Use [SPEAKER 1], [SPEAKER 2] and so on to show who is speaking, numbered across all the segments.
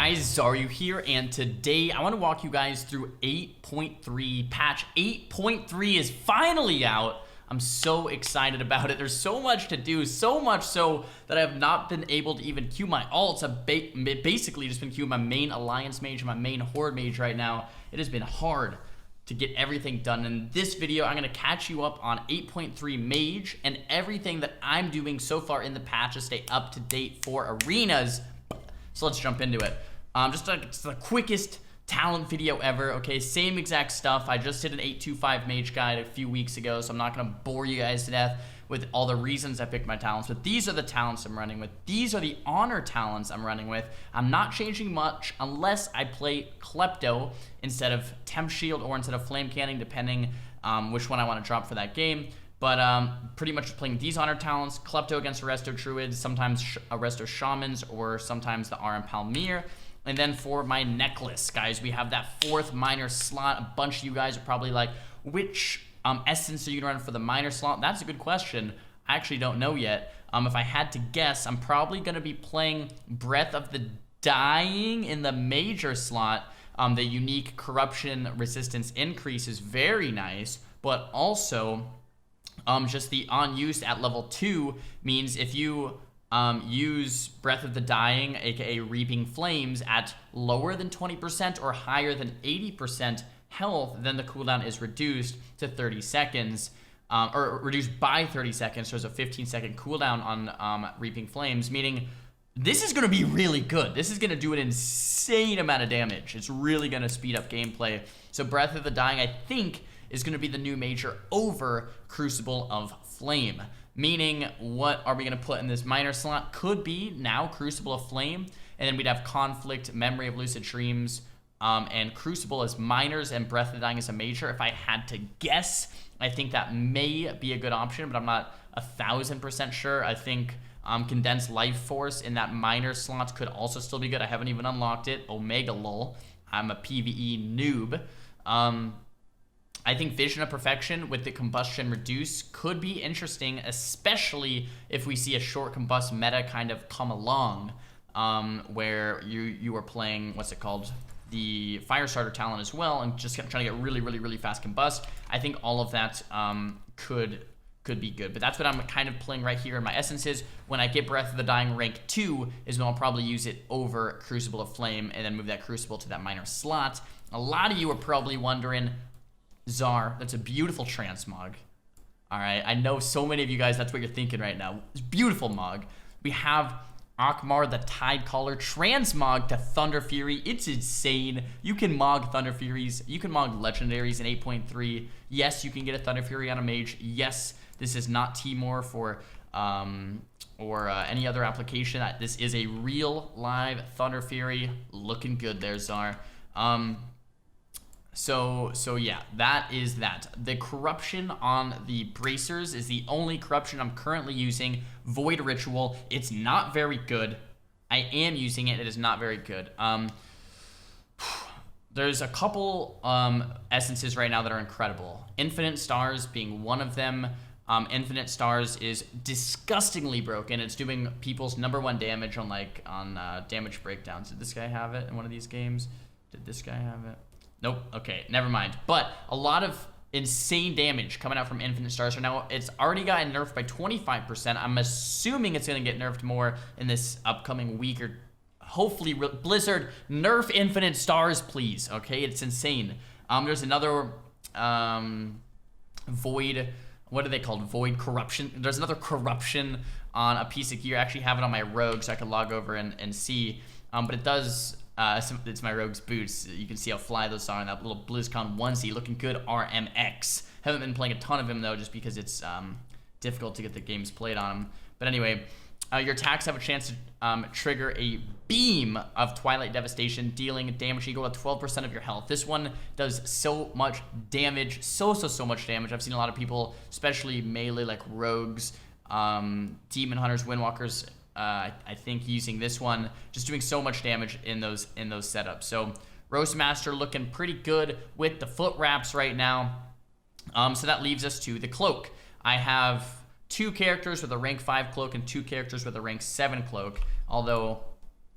[SPEAKER 1] guys, Xaryu here, and today I want to walk you guys through 8.3. Patch 8.3 is finally out. I'm so excited about it. There's so much to do, so much so that I have not been able to even queue my alts. I've basically just been queuing my main Alliance Mage and my main Horde Mage right now. It has been hard to get everything done. In this video, I'm going to catch you up on 8.3 Mage and everything that I'm doing so far in the patch to stay up to date for arenas. So let's jump into it. Just the quickest talent video ever, okay? Same exact stuff. I just did an 825 Mage guide a few weeks ago, so I'm not going to bore you guys to death with all the reasons I picked my talents, but these are the talents I'm running with. These are the honor talents I'm running with. I'm not changing much unless I play Klepto instead of Temp Shield or instead of Flame Canning, depending which one I want to drop for that game. But pretty much playing these honor talents, Klepto against Arresto Druids, sometimes Arresto Shamans, or sometimes the RM Palmyr. And then for my necklace, guys, we have that fourth minor slot. A bunch of you guys are probably like, which essence are you going to run for the minor slot? That's a good question. I actually don't know yet. If I had to guess, I'm probably going to be playing Breath of the Dying in the major slot. The unique corruption resistance increase is very nice, but also just the unused at level 2 means if you use Breath of the Dying, aka Reaping Flames, at lower than 20% or higher than 80% health, then the cooldown is reduced to 30 seconds, or reduced by 30 seconds, so there's a 15-second cooldown on Reaping Flames, meaning this is going to be really good. This is going to do an insane amount of damage. It's really going to speed up gameplay. So Breath of the Dying, I think, is going to be the new major over Crucible of Flame. Meaning, what are we going to put in this minor slot? Could be now Crucible of Flame, and then we'd have Conflict, Memory of Lucid Dreams, and Crucible as minors, and Breath of the Dying as a major. If I had to guess, I think that may be a good option, but I'm not 1000% sure. I think Condensed Life Force in that minor slot could also still be good. I haven't even unlocked it. Omega lol. I'm a PvE noob. I think Vision of Perfection with the Combustion Reduce could be interesting, especially if we see a short combust meta kind of come along, where you are playing, what's it called, the Firestarter talent as well, and just trying to get really fast combust. I think all of that could be good, but that's what I'm kind of playing right here in my essences. When I get Breath of the Dying rank 2 is when I'll probably use it over Crucible of Flame and then move that Crucible to that minor slot. A lot of you are probably wondering, Czar, that's a beautiful transmog. Alright, I know so many of you guys, that's what you're thinking right now. It's beautiful mog. We have Akmar the Tidecaller transmog to Thunder Fury. It's insane. You can mog Thunder Furies. You can mog legendaries in 8.3. Yes, you can get a Thunder Fury on a mage. Yes, this is not Timor for any other application. This is a real live Thunder Fury. Looking good there, Czar. So yeah, that is that. The corruption on the bracers is the only corruption I'm currently using. Void Ritual, it's not very good. I am using it, it is not very good. There's a couple essences right now that are incredible. Infinite Stars being one of them. Infinite Stars is disgustingly broken. It's doing people's #1 damage on damage breakdowns. Did this guy have it in one of these games? Did this guy have it? Nope. Okay, never mind. But a lot of insane damage coming out from Infinite Stars right now. It's already gotten nerfed by 25%. I'm assuming it's going to get nerfed more in this upcoming week, or hopefully Blizzard nerf Infinite Stars, please. Okay, it's insane. There's another Void. What are they called? Void Corruption. There's another corruption on a piece of gear. I actually have it on my rogue, so I can log over and see. But it does. It's my rogue's boots. You can see how fly those are in that little BlizzCon onesie. Looking good, RMX. Haven't been playing a ton of him, though, just because it's difficult to get the games played on him. But anyway, your attacks have a chance to trigger a beam of Twilight Devastation, dealing damage equal to 12% of your health. This one does so much damage, so much damage. I've seen a lot of people, especially melee, like rogues, demon hunters, windwalkers, I think using this one, just doing so much damage in those setups. So Roastmaster looking pretty good with the foot wraps right now. So that leaves us to the cloak. I have 2 characters with a rank 5 cloak and 2 characters with a rank 7 cloak, although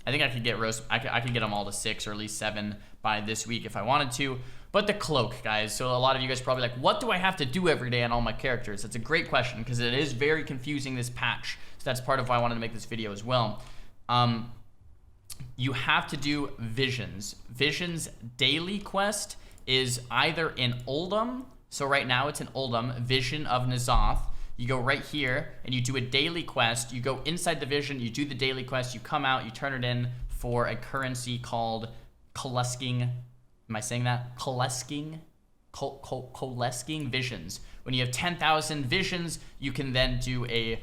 [SPEAKER 1] I think I could get I could get them all to 6 or at least 7 by this week if I wanted to. But the cloak, guys. So a lot of you guys are probably like, what do I have to do every day on all my characters? That's a great question because it is very confusing, this patch. So that's part of why I wanted to make this video as well. You have to do visions. Visions daily quest is either in Uldum. So right now it's in Uldum, Vision of N'Zoth. You go right here and you do a daily quest. You go inside the vision, you do the daily quest, you come out, you turn it in for a currency called Coalescing. Am I saying that? Coalescing visions. When you have 10,000 visions, you can then do a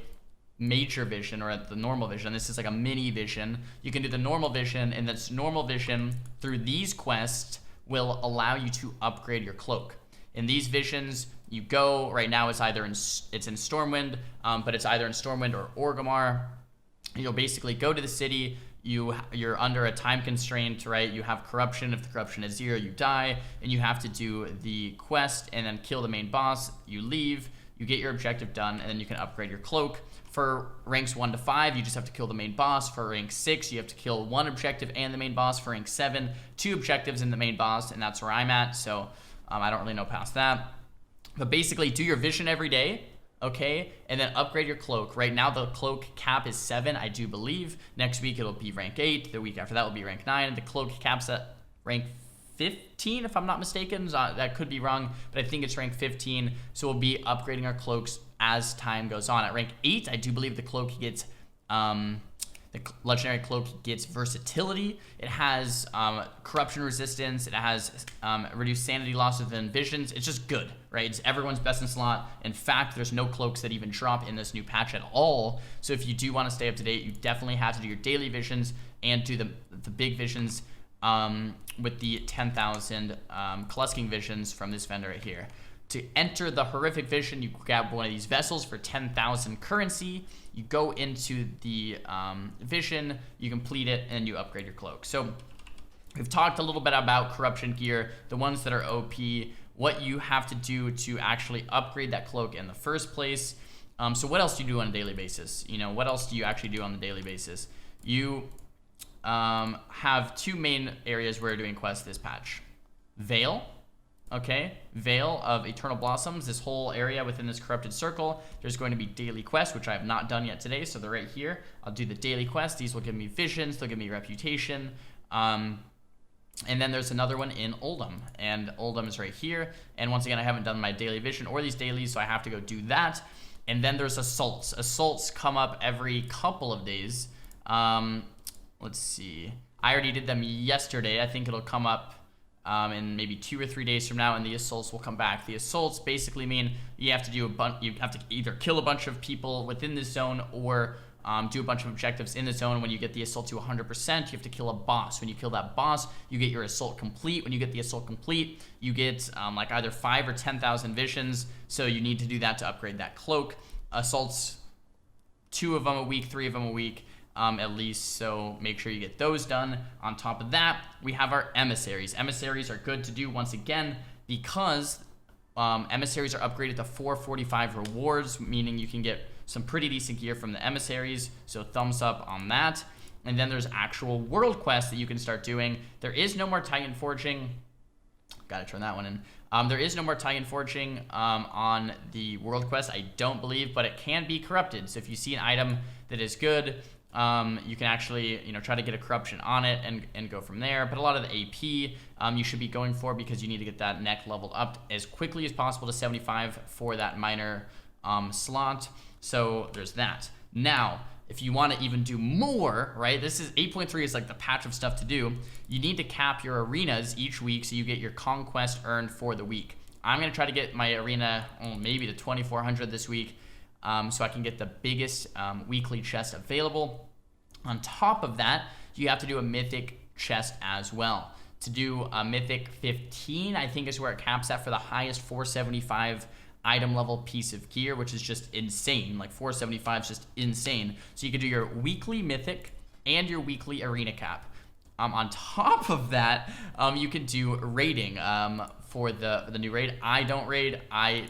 [SPEAKER 1] major vision or the normal vision. This is like a mini vision. You can do the normal vision, and this normal vision through these quests will allow you to upgrade your cloak. In these visions, you go, right now it's either in Stormwind, but it's either in Stormwind or Orgrimmar. You'll basically go to the city. You're under a time constraint, right? You have corruption. If the corruption is 0, you die, and you have to do the quest and then kill the main boss. You leave, you get your objective done, and then you can upgrade your cloak. For ranks 1 to 5, you just have to kill the main boss. For rank 6, you have to kill 1 objective and the main boss. For rank 7, 2 objectives and the main boss, and that's where I'm at. So I don't really know past that. But basically, do your vision every day. Okay, and then upgrade your cloak. Right now, the cloak cap is 7, I do believe. Next week, it'll be rank 8. The week after that will be rank 9. The cloak cap's at rank 15, if I'm not mistaken. That could be wrong, but I think it's rank 15. So we'll be upgrading our cloaks as time goes on. At rank 8, I do believe the cloak gets... the legendary cloak gets versatility. It has corruption resistance. It has reduced sanity loss within visions. It's just good, right? It's everyone's best in slot. In fact, there's no cloaks that even drop in this new patch at all. So if you do want to stay up to date, you definitely have to do your daily visions and do the big visions with the 10,000 Coalescing visions from this vendor right here. To enter the horrific vision, you grab one of these vessels for 10,000 currency. You go into the vision, you complete it, and you upgrade your cloak. So we've talked a little bit about corruption gear, the ones that are OP, what you have to do to actually upgrade that cloak in the first place. So what else do you do on a daily basis? You know, what else do you actually do on the daily basis? You have 2 main areas where you're doing quests this patch. Veil. Okay, Veil of Eternal Blossoms, this whole area within this corrupted circle, there's going to be daily quests, which I have not done yet today, so they're right here. I'll do the daily quests. These will give me visions, they'll give me reputation. And then there's another one in Uldum, and Uldum is right here. And once again, I haven't done my daily vision or these dailies, so I have to go do that. And then there's assaults. Assaults come up every couple of days. Let's see. I already did them yesterday. I think it'll come up in maybe 2 or 3 days from now, and the assaults will come back. The assaults basically mean you have to do you have to either kill a bunch of people within this zone or do a bunch of objectives in the zone. When you get the assault to 100%, you have to kill a boss. When you kill that boss, you get your assault complete. When you get the assault complete, you get like either 5 or 10,000 visions. So you need to do that to upgrade that cloak. Assaults, 2 of them a week, 3 of them a week. At least, so make sure you get those done. On top of that, we have our emissaries. Emissaries are good to do once again because emissaries are upgraded to 445 rewards, meaning you can get some pretty decent gear from the emissaries, so thumbs up on that. And then there's actual world quests that you can start doing. There is no more Titan Forging. Gotta turn that one in. There is no more Titan Forging on the world quest, I don't believe, but it can be corrupted. So if you see an item that is good, you can actually, try to get a corruption on it and go from there. But a lot of the AP you should be going for because you need to get that neck leveled up as quickly as possible to 75 for that minor slot. So there's that. Now, if you want to even do more, right, this is 8.3 is like the patch of stuff to do. You need to cap your arenas each week so you get your conquest earned for the week. I'm going to try to get my arena maybe to 2,400 this week. So I can get the biggest weekly chest available. On top of that, you have to do a mythic chest as well. To do a mythic 15, I think is where it caps at for the highest 475 item level piece of gear, which is just insane. Like 475 is just insane. So you can do your weekly mythic and your weekly arena cap. On top of that, you can do raiding for the new raid. I don't raid. I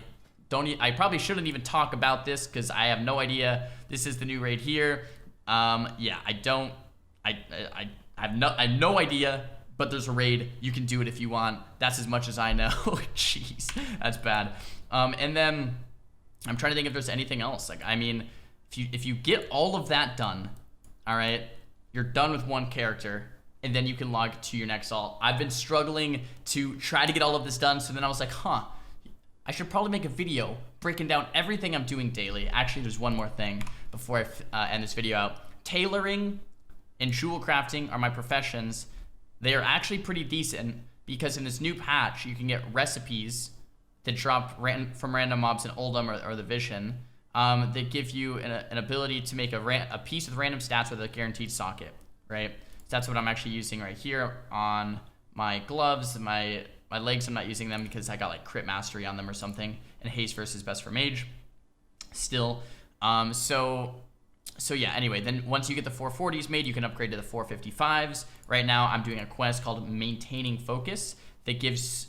[SPEAKER 1] probably shouldn't even talk about this because I have no idea. This is the new raid here. Yeah, I don't I have no idea, but there's a raid. You can do it if you want. That's as much as I know. Jeez, that's bad. And then I'm trying to think if there's anything else. Like, I mean, if you get all of that done, all right, you're done with one character, and then you can log to your next alt. I've been struggling to try to get all of this done, so then I was like, I should probably make a video breaking down everything I'm doing daily. Actually, there's one more thing before I end this video out. Tailoring and jewel crafting are my professions. They are actually pretty decent because in this new patch, you can get recipes that drop from random mobs in Oldham or the Vision. That give you an ability to make a piece with random stats with a guaranteed socket, right? So that's what I'm actually using right here on my gloves. My legs, I'm not using them because I got like crit mastery on them or something. And haste versus best for mage still. So yeah, anyway, then once you get the 440s made, you can upgrade to the 455s. Right now, I'm doing a quest called Maintaining Focus that gives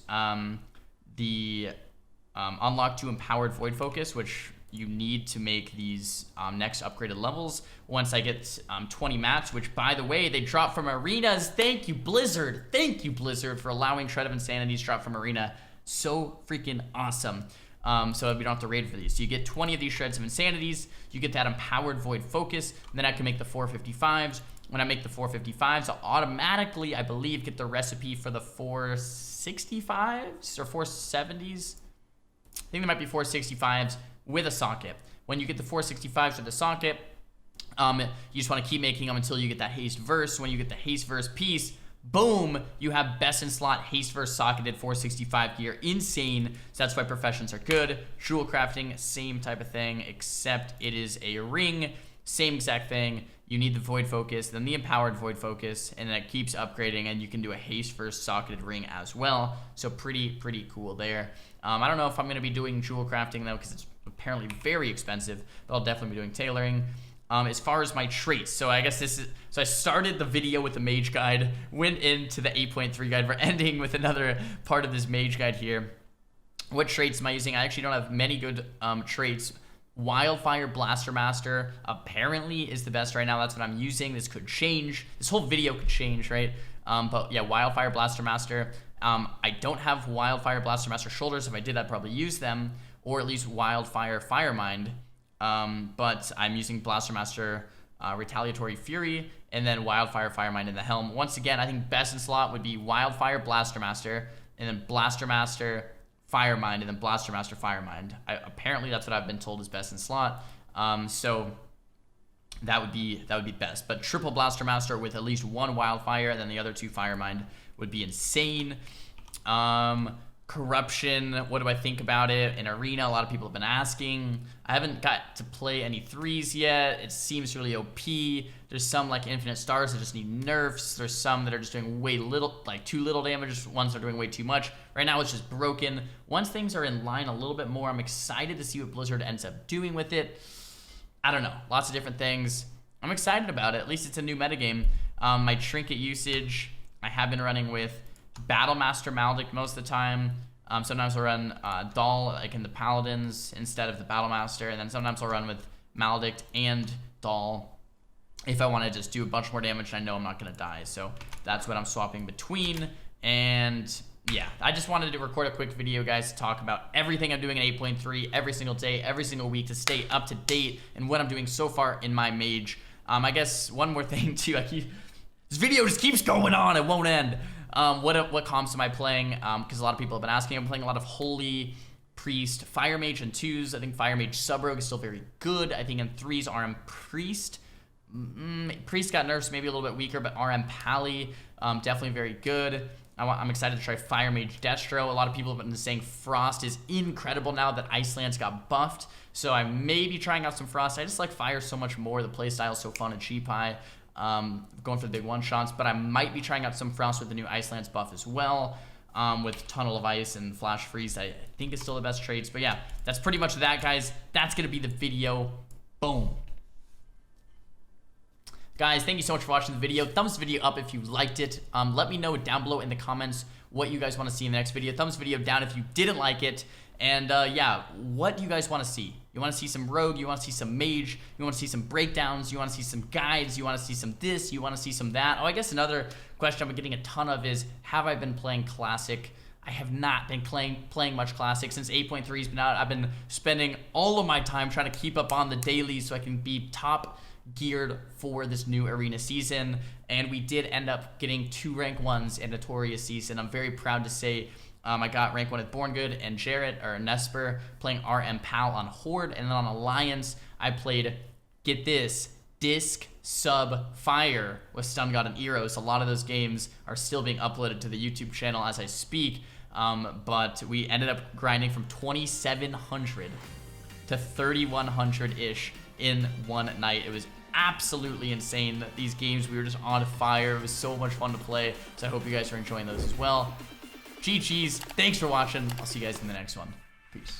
[SPEAKER 1] the unlock to Empowered Void Focus, which you need to make these next upgraded levels. Once I get 20 mats, which, by the way, they drop from arenas. Thank you, Blizzard. Thank you, Blizzard, for allowing Shred of Insanities drop from arena. So freaking awesome. So we don't have to raid for these. So you get 20 of these Shreds of Insanities. You get that Empowered Void Focus. And then I can make the 455s. When I make the 455s, I'll automatically, I believe, get the recipe for the 465s or 470s. I think there might be 465s with a socket. When you get the 465s with a socket, you just want to keep making them until you get that haste verse. When you get the haste verse piece, boom, you have best in slot haste verse socketed 465 gear. Insane. So that's why professions are good. Jewel crafting, same type of thing, except it is a ring. Same exact thing. You need the void focus, then the empowered void focus, and then it keeps upgrading, and you can do a haste verse socketed ring as well. So pretty cool there. I don't know if I'm going to be doing jewel crafting though, because it's apparently very expensive, but I'll definitely be doing tailoring. As far as my traits, so I guess this is, so I started the video with the mage guide, went into the 8.3 guide. We're ending with another part of this mage guide here. What traits am I using? I actually don't have many good traits. Wildfire Blaster Master apparently is the best right now. That's what I'm using. This could change. This whole video could change, right? But yeah, Wildfire Blaster Master. I don't have Wildfire Blaster Master shoulders. If I did, I'd probably use them, or at least Wildfire Firemind. But I'm using Blaster Master Retaliatory Fury, and then Wildfire Firemind in the helm. Once again, I think best in slot would be Wildfire Blaster Master, and then Blaster Master Firemind, and then Blaster Master Firemind. Apparently, that's what I've been told is best in slot. So that would be best. But triple Blaster Master with at least one Wildfire, and then the other two Firemind would be insane. Corruption, what do I think about it? In Arena, a lot of people have been asking. I haven't got to play any 3s yet. It seems really OP. There's some like Infinite Stars that just need nerfs. There's some that are just doing way little, like too little damage. Ones that are doing way too much. Right now it's just broken. Once things are in line a little bit more, I'm excited to see what Blizzard ends up doing with it. I don't know. Lots of different things. I'm excited about it. At least it's a new metagame. My trinket usage, I have been running with Battle Master Maldic most of the time. Sometimes I'll run Dahl like in the Paladins instead of the Battle Master, and then sometimes I'll run with Maldic and Dahl if I want to just do a bunch more damage and I know I'm not going to die. So that's what I'm swapping between. And yeah, I just wanted to record a quick video, guys, to talk about everything I'm doing in 8.3 every single day, every single week, to stay up to date and what I'm doing so far in my Mage. I guess one more thing too, this video just keeps going on, it won't end. What comps am I playing? Because a lot of people have been asking. I'm playing a lot of Holy Priest, Fire Mage in 2s. I think Fire Mage Sub-Rogue is still very good. I think in 3s, RM Priest. Priest got nerfs, maybe a little bit weaker, but RM Pally, definitely very good. I'm excited to try Fire Mage Destro. A lot of people have been saying Frost is incredible now that Icelands got buffed. So I may be trying out some Frost. I just like Fire so much more. The playstyle is so fun and cheap high. Going for the big one-shots, but I might be trying out some Frost with the new Icelands buff as well, with Tunnel of Ice and Flash Freeze. I think it's still the best traits, but yeah, that's pretty much that, guys. That's going to be the video. Boom. Guys, thank you so much for watching the video. Thumbs the video up if you liked it. Let me know down below in the comments what you guys want to see in the next video. Thumbs the video down if you didn't like it. And yeah, what do you guys want to see? You want to see some rogue? You want to see some mage? You want to see some breakdowns? You want to see some guides? You want to see some this? You want to see some that? Oh, I guess another question I've been getting a ton of is, have I been playing Classic? I have not been playing much Classic since 8.3 has been out. I've been spending all of my time trying to keep up on the dailies so I can be top geared for this new arena season. And we did end up getting 2 rank 1s in Notorious season. I'm very proud to say I got rank 1 with Born Good and Jarrett, or Nesper, playing RM Pal on Horde. And then on Alliance, I played, get this, Disc, Sub, Fire with Stun God and Eros. A lot of those games are still being uploaded to the YouTube channel as I speak. But we ended up grinding from 2,700 to 3,100-ish in one night. It was absolutely insane. These games, we were just on fire. It was so much fun to play. So I hope you guys are enjoying those as well. GG's. Thanks for watching. I'll see you guys in the next one. Peace.